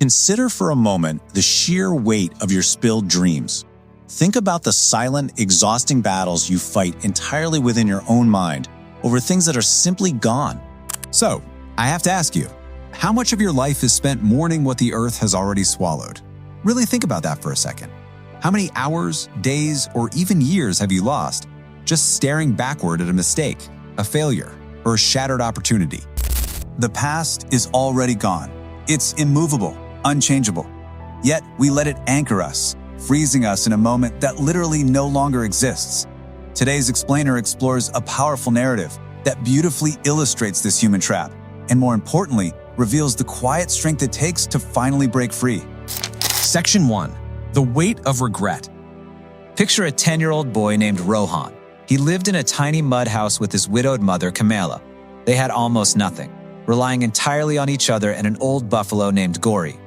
Consider for a moment the sheer weight of your spilled dreams. Think about the silent, exhausting battles you fight entirely within your own mind over things that are simply gone. So, I have to ask you, how much of your life is spent mourning what the earth has already swallowed? Really think about that for a second. How many hours, days, or even years have you lost just staring backward at a mistake, a failure, or a shattered opportunity? The past is already gone. It's immovable, unchangeable. Yet we let it anchor us, freezing us in a moment that literally no longer exists. Today's explainer explores a powerful narrative that beautifully illustrates this human trap, and more importantly, reveals the quiet strength it takes to finally break free. Section 1. The weight of regret. Picture a 10-year-old boy named Rohan. He lived in a tiny mud house with his widowed mother, Kamala. They had almost nothing, relying entirely on each other and an old buffalo named Gori.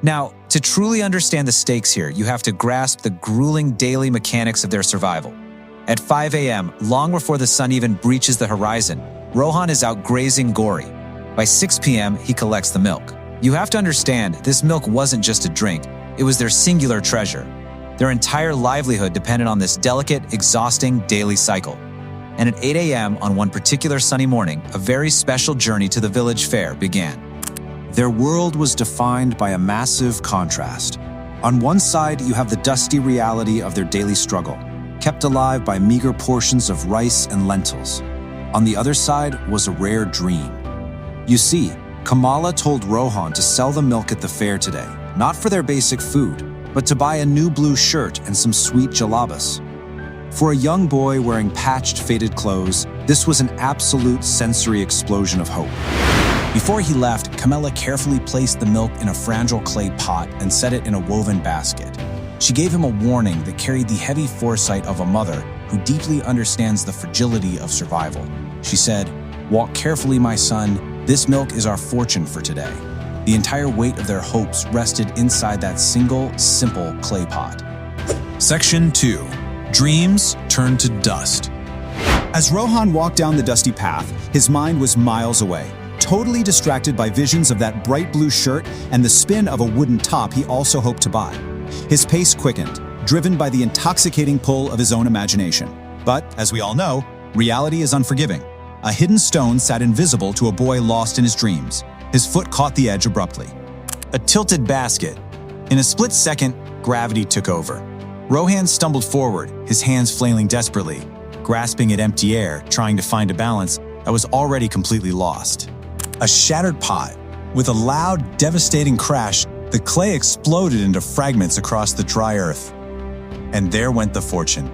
Now, to truly understand the stakes here, you have to grasp the grueling daily mechanics of their survival. At 5 a.m., long before the sun even breaches the horizon, Rohan is out grazing Gori. By 6 p.m., he collects the milk. You have to understand, this milk wasn't just a drink, it was their singular treasure. Their entire livelihood depended on this delicate, exhausting daily cycle. And at 8 a.m. on one particular sunny morning, a very special journey to the village fair began. Their world was defined by a massive contrast. On one side, you have the dusty reality of their daily struggle, kept alive by meager portions of rice and lentils. On the other side was a rare dream. You see, Kamala told Rohan to sell the milk at the fair today, not for their basic food, but to buy a new blue shirt and some sweet jalabas. For a young boy wearing patched, faded clothes, this was an absolute sensory explosion of hope. Before he left, Kamala carefully placed the milk in a fragile clay pot and set it in a woven basket. She gave him a warning that carried the heavy foresight of a mother who deeply understands the fragility of survival. She said, "Walk carefully, my son. This milk is our fortune for today." The entire weight of their hopes rested inside that single, simple clay pot. Section 2. Dreams turn to dust. As Rohan walked down the dusty path, his mind was miles away, totally distracted by visions of that bright blue shirt and the spin of a wooden top he also hoped to buy. His pace quickened, driven by the intoxicating pull of his own imagination. But, as we all know, reality is unforgiving. A hidden stone sat invisible to a boy lost in his dreams. His foot caught the edge abruptly. A tilted basket. In a split second, gravity took over. Rohan stumbled forward, his hands flailing desperately, grasping at empty air, trying to find a balance that was already completely lost. A shattered pot. With a loud, devastating crash, the clay exploded into fragments across the dry earth. And there went the fortune.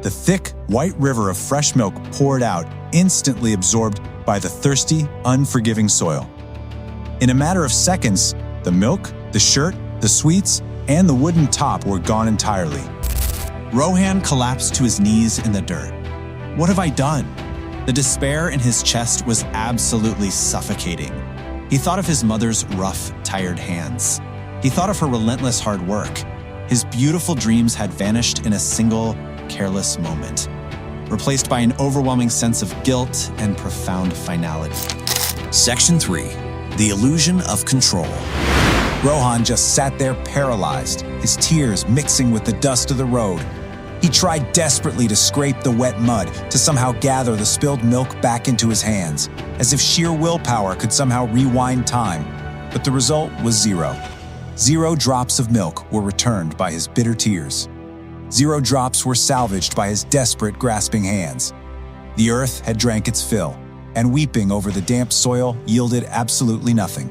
The thick, white river of fresh milk poured out, instantly absorbed by the thirsty, unforgiving soil. In a matter of seconds, the milk, the shirt, the sweets, and the wooden top were gone entirely. Rohan collapsed to his knees in the dirt. What have I done? The despair in his chest was absolutely suffocating. He thought of his mother's rough, tired hands. He thought of her relentless hard work. His beautiful dreams had vanished in a single, careless moment, replaced by an overwhelming sense of guilt and profound finality. Section 3. The illusion of control. Rohan just sat there paralyzed, his tears mixing with the dust of the road. He tried desperately to scrape the wet mud, to somehow gather the spilled milk back into his hands, as if sheer willpower could somehow rewind time. But the result was zero. 0 drops of milk were returned by his bitter tears. 0 drops were salvaged by his desperate, grasping hands. The earth had drank its fill, and weeping over the damp soil yielded absolutely nothing.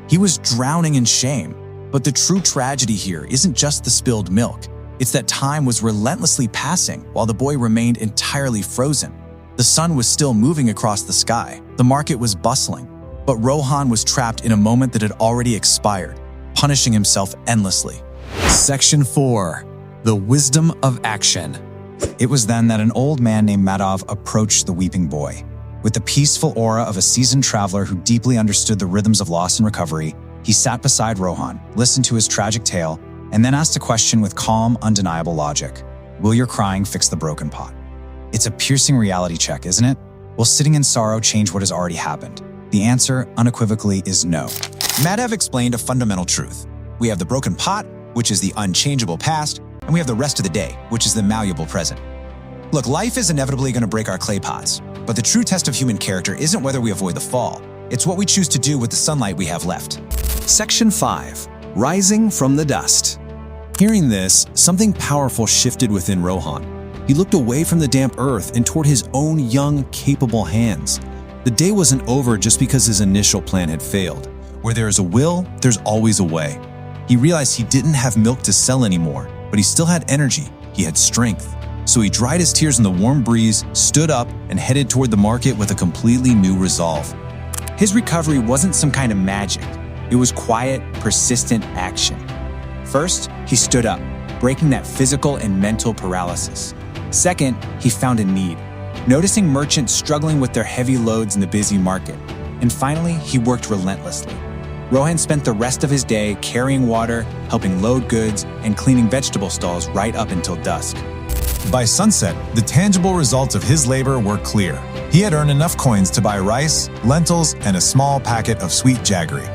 He was drowning in shame, but the true tragedy here isn't just the spilled milk. It's that time was relentlessly passing while the boy remained entirely frozen. The sun was still moving across the sky, the market was bustling, but Rohan was trapped in a moment that had already expired, punishing himself endlessly. Section 4. The wisdom of action. It was then that an old man named Madhav approached the weeping boy. With the peaceful aura of a seasoned traveler who deeply understood the rhythms of loss and recovery, he sat beside Rohan, listened to his tragic tale, and then asked a question with calm, undeniable logic. Will your crying fix the broken pot? It's a piercing reality check, isn't it? Will sitting in sorrow change what has already happened? The answer, unequivocally, is no. Madhav explained a fundamental truth. We have the broken pot, which is the unchangeable past, and we have the rest of the day, which is the malleable present. Look, life is inevitably going to break our clay pots, but the true test of human character isn't whether we avoid the fall. It's what we choose to do with the sunlight we have left. Section 5. Rising from the dust. Hearing this, something powerful shifted within Rohan. He looked away from the damp earth and toward his own young, capable hands. The day wasn't over just because his initial plan had failed. Where there is a will, there's always a way. He realized he didn't have milk to sell anymore, but he still had energy. He had strength. So he dried his tears in the warm breeze, stood up, and headed toward the market with a completely new resolve. His recovery wasn't some kind of magic. It was quiet, persistent action. First, he stood up, breaking that physical and mental paralysis. Second, he found a need, noticing merchants struggling with their heavy loads in the busy market. And finally, he worked relentlessly. Rohan spent the rest of his day carrying water, helping load goods, and cleaning vegetable stalls right up until dusk. By sunset, the tangible results of his labor were clear. He had earned enough coins to buy rice, lentils, and a small packet of sweet jaggery.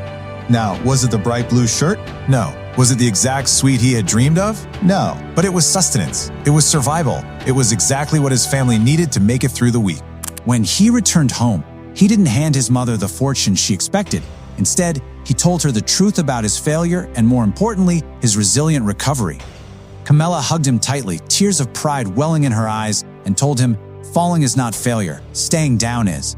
Now, was it the bright blue shirt? No. Was it the exact sweet he had dreamed of? No. But it was sustenance. It was survival. It was exactly what his family needed to make it through the week. When he returned home, he didn't hand his mother the fortune she expected. Instead, he told her the truth about his failure and, more importantly, his resilient recovery. Camilla hugged him tightly, tears of pride welling in her eyes, and told him, falling is not failure, staying down is.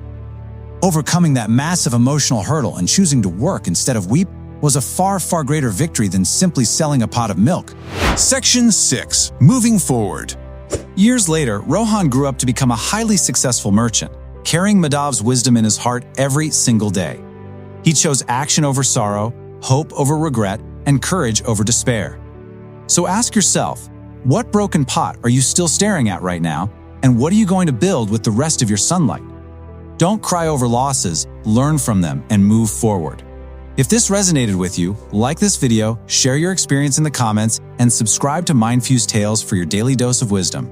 Overcoming that massive emotional hurdle and choosing to work instead of weep was a far, far greater victory than simply selling a pot of milk. Section 6. Moving forward. Years later, Rohan grew up to become a highly successful merchant, carrying Madhav's wisdom in his heart every single day. He chose action over sorrow, hope over regret, and courage over despair. So ask yourself, what broken pot are you still staring at right now, and what are you going to build with the rest of your sunlight? Don't cry over losses, learn from them, and move forward. If this resonated with you, like this video, share your experience in the comments, and subscribe to Fuze Tales for your daily dose of wisdom.